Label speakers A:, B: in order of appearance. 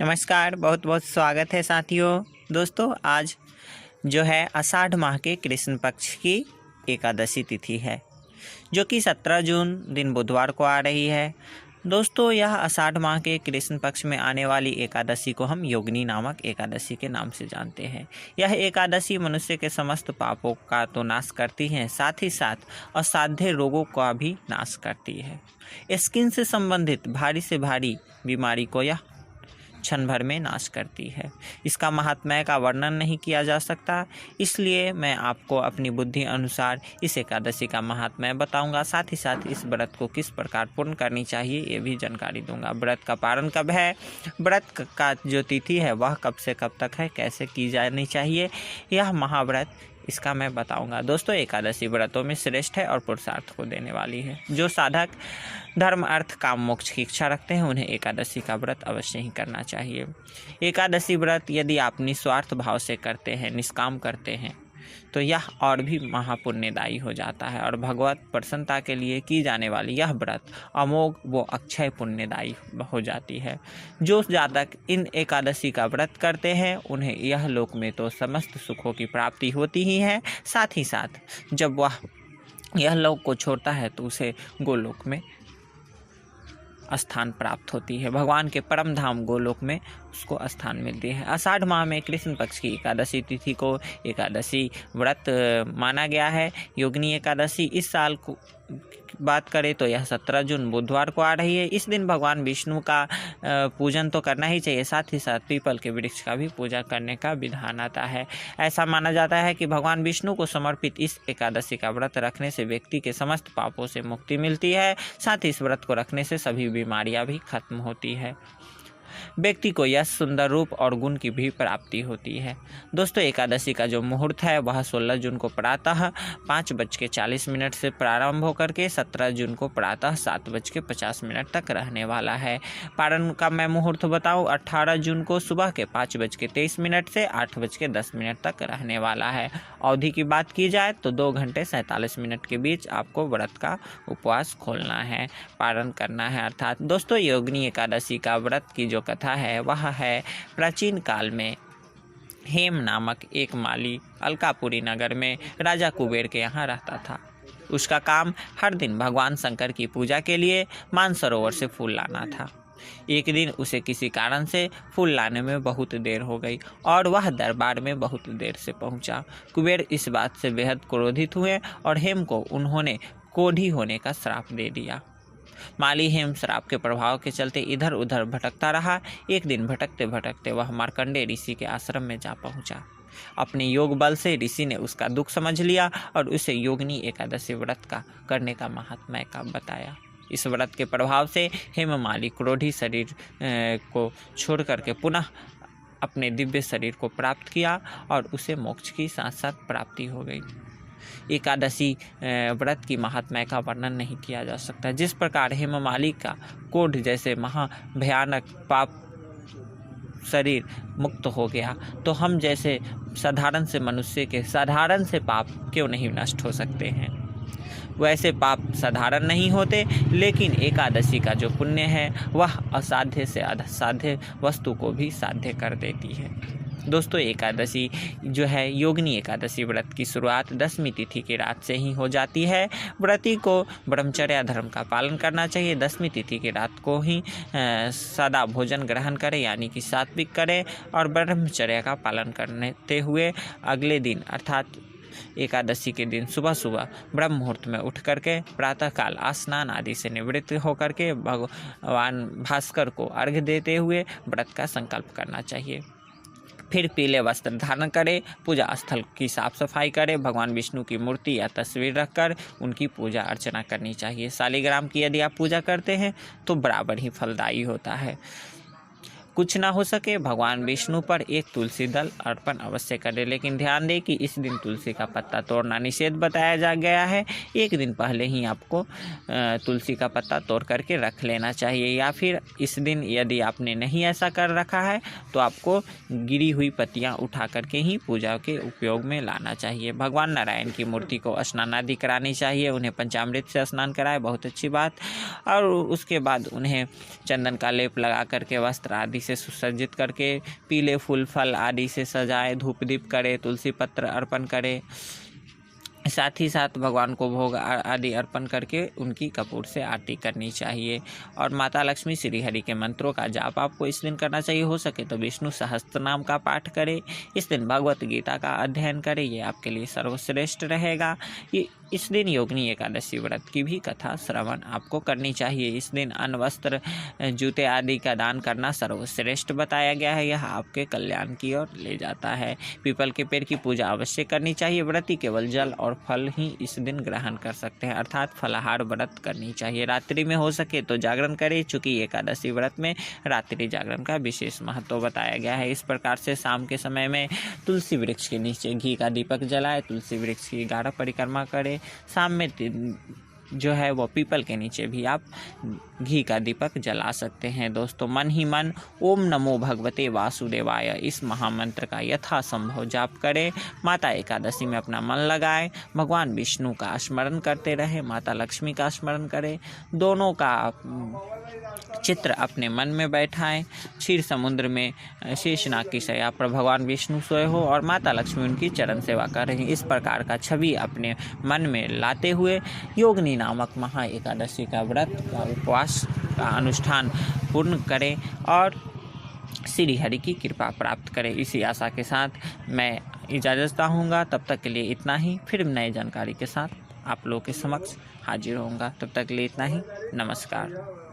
A: नमस्कार, बहुत बहुत स्वागत है साथियों। दोस्तों, आज जो है आषाढ़ माह के कृष्ण पक्ष की एकादशी तिथि है, जो कि 17 जून दिन बुधवार को आ रही है। दोस्तों, यह आषाढ़ माह के कृष्ण पक्ष में आने वाली एकादशी को हम योगिनी नामक एकादशी के नाम से जानते हैं। यह एकादशी मनुष्य के समस्त पापों का तो नाश करती है, साथ ही साथ असाध्य रोगों का भी नाश करती है। स्किन से संबंधित भारी से भारी बीमारी को यह क्षण भर में नाश करती है। इसका महात्म्य का वर्णन नहीं किया जा सकता, इसलिए मैं आपको अपनी बुद्धि अनुसार इस एकादशी का महात्म्य बताऊंगा। साथ ही साथ इस व्रत को किस प्रकार पूर्ण करनी चाहिए ये भी जानकारी दूंगा। व्रत का पारण कब है, व्रत का जो तिथि है वह कब से कब तक है, कैसे की जानी चाहिए, यह महाव्रत इसका मैं बताऊंगा। दोस्तों, एकादशी व्रतों में श्रेष्ठ है और पुरुषार्थ को देने वाली है। जो साधक धर्म अर्थ काम मोक्ष की इच्छा रखते हैं उन्हें एकादशी का व्रत अवश्य ही करना चाहिए। एकादशी व्रत यदि आप निस्वार्थ भाव से करते हैं, निष्काम करते हैं, तो यह और भी महापुण्यदायी हो जाता है और भगवत प्रसन्नता के लिए की जाने वाली यह व्रत अमोघ व अक्षय पुण्यदायी हो जाती है। जो जातक इन एकादशी का व्रत करते हैं उन्हें यह लोक में तो समस्त सुखों की प्राप्ति होती ही है, साथ ही साथ जब वह यह लोक को छोड़ता है तो उसे गोलोक में स्थान प्राप्त होती है। भगवान के परम धाम गोलोक में उसको स्थान मिलती है। आषाढ़ माह में कृष्ण पक्ष की एकादशी तिथि को एकादशी व्रत माना गया है। योगिनी एकादशी इस साल को बात करें तो यह 17 जून बुधवार को आ रही है। इस दिन भगवान विष्णु का पूजन तो करना ही चाहिए, साथ ही साथ पीपल के वृक्ष का भी पूजा करने का विधान आता है। ऐसा माना जाता है कि भगवान विष्णु को समर्पित इस एकादशी का व्रत रखने से व्यक्ति के समस्त पापों से मुक्ति मिलती है। साथ ही इस व्रत को रखने से सभी बीमारियां भी खत्म होती है। व्यक्ति को यश, सुंदर रूप और गुण की भी प्राप्ति होती है। दोस्तों, एकादशी का जो मुहूर्त है वह 16 जून को प्रातः 5:40 से प्रारंभ होकर के 17 जून को प्रातः 7:50 तक रहने वाला है। पारण का मैं मुहूर्त बताऊं, 18 जून को सुबह के 5:23 से 8:10 तक रहने वाला है। अवधि की बात की जाए तो 2 घंटे 47 मिनट के बीच आपको व्रत का उपवास खोलना है, पारण करना है। अर्थात दोस्तों, योगिनी एकादशी का व्रत की जो कथा है वह है प्राचीन काल में हेम नामक एक माली अलकापुरी नगर में राजा कुबेर के यहाँ रहता था। उसका काम हर दिन भगवान शंकर की पूजा के लिए मानसरोवर से फूल लाना था। एक दिन उसे किसी कारण से फूल लाने में बहुत देर हो गई और वह दरबार में बहुत देर से पहुंचा। कुबेर इस बात से बेहद क्रोधित हुए और हेम को उन्होंने कोढ़ी होने का श्राप दे दिया। माली हेम श्राप के प्रभाव के चलते इधर उधर भटकता रहा। एक दिन भटकते भटकते वह मार्कंडेय ऋषि के आश्रम में जा पहुंचा। अपने योग बल से ऋषि ने उसका दुख समझ लिया और उसे योगिनी एकादशी व्रत का करने का महात्म्य का बताया। इस व्रत के प्रभाव से हेममाली क्रोधी शरीर को छोड़ करके पुनः अपने दिव्य शरीर को प्राप्त किया और उसे मोक्ष की साथ साथ प्राप्ति हो गई। एकादशी व्रत की महात्म्य का वर्णन नहीं किया जा सकता। जिस प्रकार हेममाली का कोढ़ जैसे महाभयानक पाप शरीर मुक्त हो गया, तो हम जैसे साधारण से मनुष्य के साधारण से पाप क्यों नहीं नष्ट हो सकते हैं। वैसे पाप साधारण नहीं होते, लेकिन एकादशी का जो पुण्य है वह असाध्य से असाध्य वस्तु को भी साध्य कर देती है। दोस्तों, एकादशी जो है योगिनी एकादशी व्रत की शुरुआत 10वीं तिथि की रात से ही हो जाती है। व्रती को ब्रह्मचर्य धर्म का पालन करना चाहिए। 10वीं तिथि की रात को ही सादा भोजन ग्रहण करें, यानी कि सात्विक करें और ब्रह्मचर्य का पालन करते हुए अगले दिन अर्थात एकादशी के दिन सुबह सुबह ब्रह्म मुहूर्त में उठ करके प्रातःकाल स्नान आदि से निवृत्त होकर के भगवान भास्कर को अर्घ्य देते हुए व्रत का संकल्प करना चाहिए। फिर पीले वस्त्र धारण करें, पूजा स्थल की साफ सफाई करें, भगवान विष्णु की मूर्ति या तस्वीर रखकर उनकी पूजा अर्चना करनी चाहिए। शालिग्राम की यदि आप पूजा करते हैं तो बराबर ही फलदायी होता है। कुछ ना हो सके भगवान विष्णु पर एक तुलसी दल अर्पण अवश्य करें, लेकिन ध्यान दें कि इस दिन तुलसी का पत्ता तोड़ना निषेध बताया जा गया है। एक दिन पहले ही आपको तुलसी का पत्ता तोड़ करके रख लेना चाहिए, या फिर इस दिन यदि आपने नहीं ऐसा कर रखा है तो आपको गिरी हुई पत्तियां उठा करके ही पूजा के उपयोग में लाना चाहिए। भगवान नारायण की मूर्ति को स्नान आदि करानी चाहिए, उन्हें पंचामृत से स्नान कराए, बहुत अच्छी बात। और उसके बाद उन्हें चंदन का लेप लगा करके वस्त्र आदि इसे सुसज्जित करके पीले फूल फल आदि से सजाए, धूप दीप करे, तुलसी पत्र अर्पण करे, साथ ही साथ भगवान को भोग आदि अर्पण करके उनकी कपूर से आरती करनी चाहिए। और माता लक्ष्मी श्री हरि के मंत्रों का जाप आपको इस दिन करना चाहिए। हो सके तो विष्णु सहस्त्र नाम का पाठ करें, इस दिन भगवत गीता का अध्ययन करें, ये आपके लिए सर्वश्रेष्ठ रहेगा। इस दिन योगिनी एकादशी व्रत की भी कथा श्रवण आपको करनी चाहिए। इस दिन अन्न वस्त्र जूते आदि का दान करना सर्वश्रेष्ठ बताया गया है, यह आपके कल्याण की ओर ले जाता है। पीपल के पेड़ की पूजा अवश्य करनी चाहिए। व्रती केवल जल और फल ही इस दिन ग्रहण कर सकते हैं, अर्थात फलाहार व्रत करनी चाहिए। रात्रि में हो सके तो जागरण करें, चूँकि एकादशी व्रत में रात्रि जागरण का विशेष महत्व बताया गया है। इस प्रकार से शाम के समय में तुलसी वृक्ष के नीचे घी का दीपक जलाए, तुलसी वृक्ष की 11 परिक्रमा करें। शाम में जो है वो पीपल के नीचे भी आप घी का दीपक जला सकते हैं। दोस्तों, मन ही मन ओम नमो भगवते वासुदेवाय इस महामंत्र का यथासंभव जाप करें। माता एकादशी में अपना मन लगाएं, भगवान विष्णु का स्मरण करते रहें, माता लक्ष्मी का स्मरण करें, दोनों का चित्र अपने मन में बैठाएं। क्षीर समुद्र में शेषनाग की शैया पर भगवान विष्णु सोए हो और माता लक्ष्मी उनकी चरण सेवा कर रही हैं। इस प्रकार का छवि अपने मन में लाते हुए योगिनी नामक महा एकादशी का व्रत का उपवास का अनुष्ठान पूर्ण करें और श्री हरि की कृपा प्राप्त करें। इसी आशा के साथ मैं इजाज़त चाहूँगा। तब तक के लिए इतना ही। फिर नई जानकारी के साथ आप लोगों के समक्ष हाजिर होऊंगा। तब तक के लिए इतना ही। नमस्कार।